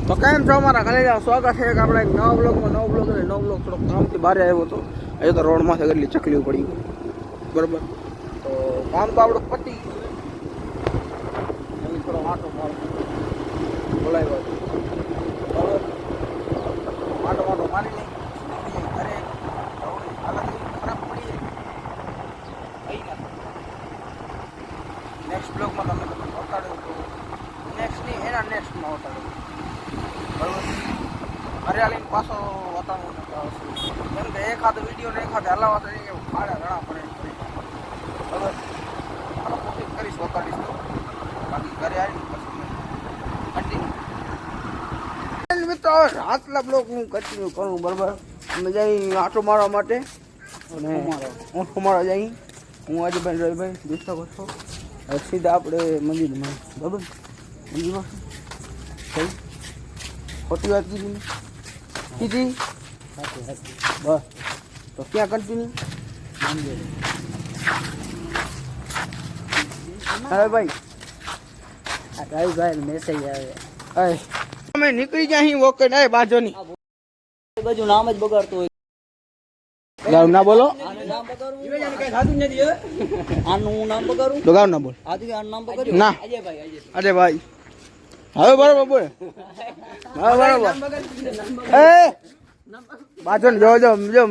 તો કેમ છો અમારા કલેજા સ્વાગત છે કે આપણે એક નવા બ્લોગમાં નવો બ્લોગ એટલે નવો બ્લોગ થોડોક કામથી બહાર આવ્યો હતો. હજુ તો રોડમાંથી કેટલી ચકલીઓ પડી ગઈ બરાબર. તો કામ તો આપણું પતી ગયું, થોડો આટો મારો બોલાવ્યો બરાબર. આટો મારી નહીં ઘરે હાલત ખરાબ પડી જાય. નેક્સ્ટ બ્લોગમાં તમને બધું બતાડ્યું તો નેક્સ્ટ નહીં એના નેક્સ્ટમાં બતાડ્યું બરાબર. હરિયાળીને પાછો વાતાવરણ કેમ કે એકાદ વિડીયો ને એકાદ હલાવા તો એવું ખાડા ઘણા પડે બરાબર. આનો કોશિશ કરીશ બતાડીશ તો બાકી ઘરે આવીને પછી કન્ટિન્યુ મિત્રો હવે રાતના બ્લોગ હું કન્ટિન્યુ કરું બરાબર. અમે જઈ આટો મારવા માટે અને ઓઠો મારવા જઈ હું આજે ભાઈ રવિભાઈ દેખતા કરશો સીધા આપણે મંદિરમાં બરાબર. મંદિરમાં થઈ ખોટી વાત કીધી કીધી બસ તો ક્યાં કન્ટિન્યુ હવે ભાઈ રવિભાઈ મેસેજ આવે અમે નીકળી જાય અહીં ઓકે ના બાજુ ની બાજુ નામ જ બગાડતો હોય. ગાવ ના બોલો આનું હું નામ બગાડું તો ગાવ ના બોલ આનું નામ બગાડ્યું ના અરે ભાઈ હવે બરોબર બોલ હવે બરોબર એ બાજુ ને જો જો જો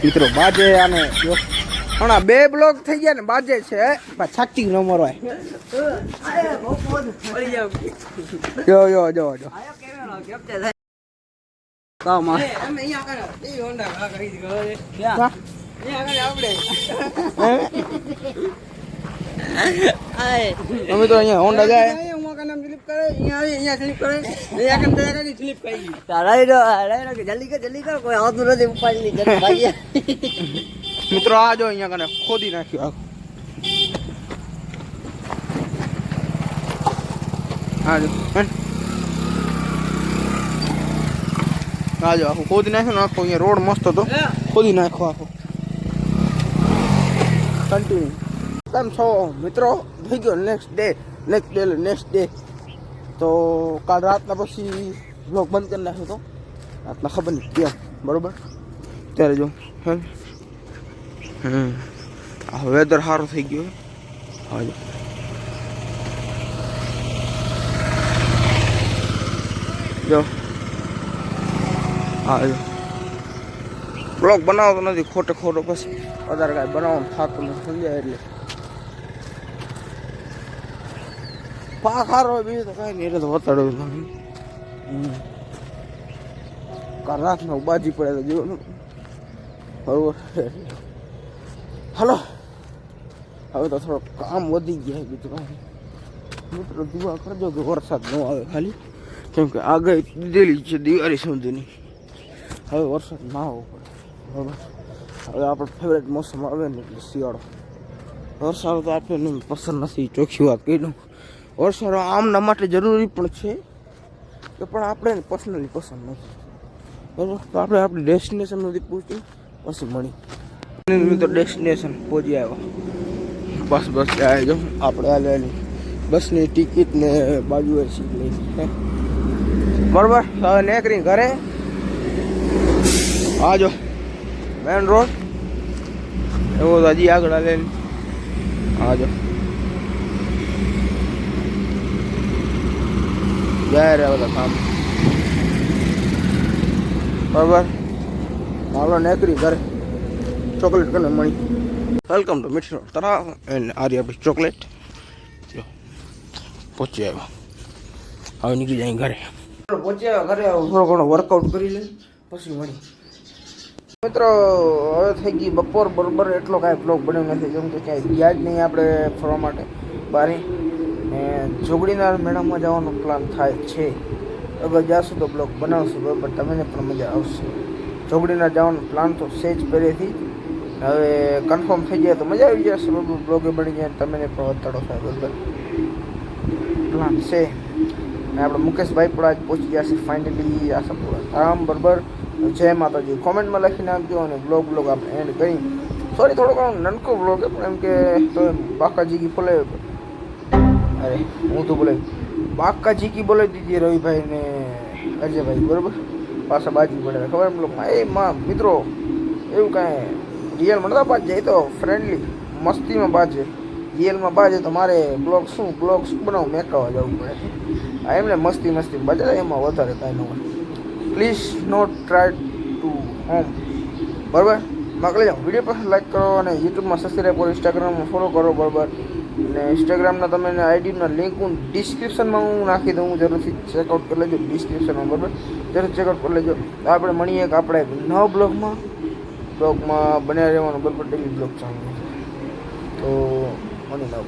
મિત્રો બાજે આને જો હમણાં બે બ્લોક થઈ ગયા ને બાજે છે છાતી ન મરવાય જો જો જો જો અમે તો અહીંયા હોન્ડા જાય જલ્દી કર કોઈ આવતું નથી ઉપાડી મિત્રો આ જો અહીંયા કને ખોદી નાખ્યું આ જો આખું ખોદી નાખ્યું ને આખું અહીંયા રોડ મસ્ત હતો ખોદી નાખ્યો આખો કન્ટિન્યુ. કેમ છો મિત્રો? થઈ ગયો નેક્સ્ટ ડે તો કાલ રાતના પછી બ્લોગ બંધ કરી નાખ્યો તો રાતના ખબર નહીં ક્યાં બરોબર. ત્યારે જો વેધર સારો થઈ ગયો. હા જો હા જો બ્લોગ બનાવતો નથી ખોટો પછી વધારે કાંઈ બનાવવાનું થતું નથી સમજાય એટલે પાક સારો હોય બીજું તો કાંઈ નહીં એટલે તો વતાડ્યું નથી. કાલ રાતના બાજી પડે તો જીવન બરોબર. હાલો હવે તો થોડો કામ વધી ગયા બીજું મિત્રો દુઆ કરજો કે વરસાદ ન આવે ખાલી કેમ કે આગાહી દીધેલી છે દિવાળી સુધીની. હવે વરસાદ ના આવવો પડે બરાબર. હવે આપણો ફેવરેટ મોસમ આવે ને એટલે શિયાળો. વરસાદ તો આપણને પસંદ નથી ચોખ્ખી વાત કહી. વરસાદ આમના માટે જરૂરી પણ છે કે પણ આપણે પર્સનલી પસંદ નથી બરાબર. તો આપણે આપણી ડેસ્ટિનેશન સુધી પહોંચી પછી મળી તો ડેસ્ટિનેશન પહોંચી આવ્યો બસ જાય જો આપણે આ લેવાની બસની ટિકિટ ને બાજુએ સીટ લઈ બરાબર. હવે નીકળી ઘરે આ જો મેન રોડ એવો તો હજી આગળ લઈને આ જો જાય રહ્યા બધા કામ બરાબર. હાલો નીકળી ઘરે ચોકલેટ કરીને મળી. વેલકમ ટુ મીઠી રોડ તળાવ એન્ડ આરી આપણી ચોકલેટ જો પહોંચી આવ્યો. હવે નીકળી જાય ઘરે પહોંચી આવ્યા ઘરે થોડો ઘણો વર્કઆઉટ કરી લે પછી મળી. મિત્રો હવે થઈ ગઈ બપોર બરોબર એટલો કાંઈ બ્લોગ બન્યો નથી જેમ કે ક્યાંય ગયા જ નહીં આપણે ફરવા માટે બારે ને જોગડીના મેળામાં જવાનો પ્લાન થાય છે. અગર જાશું તો બ્લોગ બનાવશું બરાબર. તમને પણ મજા આવશે. જોગડીના જવાનો પ્લાન તો છે જ પહેલેથી હવે કન્ફર્મ થઈ જાય તો મજા આવી જશે બરાબર. બ્લોગે બની જાય તમને પણ વતાડો થાય બરાબર. પ્લાન છે ને આપણે મુકેશભાઈ પણ આજ પહોંચી ગયા છે ફાઇનલી આશાપુરા ધામ બરાબર. જય માતાજી કોમેન્ટમાં લખી નાખજો અને બ્લોગ આપણે એન્ડ કરી. સોરી થોડો ઘણો નનકો બ્લોગ પણ એમ કે તો બાકાજી ફોલે અરે હું તો બોલે માક્કા ચીકી બોલાવી દીધી રવિભાઈ ને અજયભાઈ, બરોબર. પાછા બાજી પડે ખબર એમ લોકો એ માં મિત્રો એવું કાંઈ રિયલ મળતા બાજ જાય તો ફ્રેન્ડલી મસ્તીમાં બાજે, રિયલમાં બાજે તો મારે બ્લોગ શું બનાવું મેકાવા જવું પડે. આ એમને મસ્તી બાજે એમાં વધારે કાંઈ ન હોય. Please note try to home, બરાબર. મોકલી જાઓ. વિડીયો પર લાઈક કરો અને યુટ્યુબમાં સબસ્ક્રાઈબ કરો, ઇન્સ્ટાગ્રામમાં ફોલો કરો, બરાબર. અને ઇન્સ્ટાગ્રામના તમે આઈડીના લિંક હું ડિસ્ક્રિપ્શનમાં હું નાખી દઉં, જરૂરથી ચેકઆઉટ કરી લેજો ડિસ્ક્રિપ્શનમાં, બરાબર. જરૂર ચેકઆઉટ કરી લેજો. આપણે મળીએ એક આપણે નવા બ્લોગમાં બન્યા રહેવાનું, બરાબર. ડેલી બ્લોગ ચાલુ છે તો મને નવ